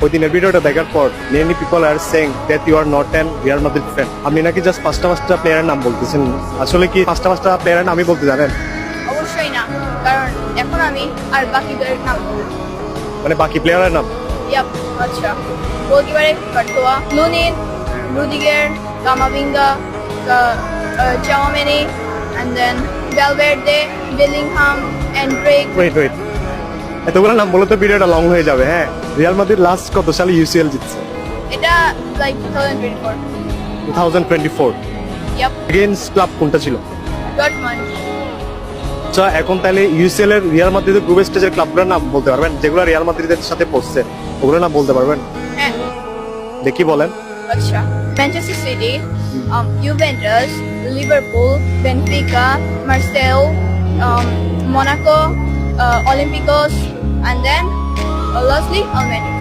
ওই দিনের ভিডিওটা দেখার পর many people are saying that you are not an Real Madrid fan. আপনি নাকি জাস্ট পাঁচটা প্লেয়ারের নাম বলতেছেন, আসলে কি পাঁচটা প্লেয়ারের নামই বলতে জানেন? অবশ্যই না, কারণ এখন আমি আর বাকিদের নাম বলবো। মানে বাকি প্লেয়ারের নাম? ইয়াপ, আচ্ছা। গোলকিপারে কার্তোয়া, নুনিন, Rudiger, Camavinga, Tchouameni, and then Valverde, Bellingham, Endrick. Wait, এতগুলো নাম বলে তো ভিডিওটা লং হয়ে যাবে। হ্যাঁ, রিয়াল মাদ্রিদ লাস্ট কত সালে ইউসিএল জিতছে? এটা লাইক 2024. 2024। ইয়াপ, এগেইনস্ট ক্লাব কোনটা ছিল? ডটমন্ড। আচ্ছা, এখন তাহলে ইউসিএল এর রিয়াল মাদ্রিদের গ্রুপ স্টেজের ক্লাবগুলোর নাম বলতে পারবেন, যেগুলো রিয়াল মাদ্রিদের সাথে পড়ছে ওগুলোর নাম বলতে পারবেন? হ্যাঁ, দেখি বলেন। আচ্ছা। Manchester City, Juventus, Liverpool, Benfica, Marseille, Monaco, Olympiacos, and then lastly, Almeida.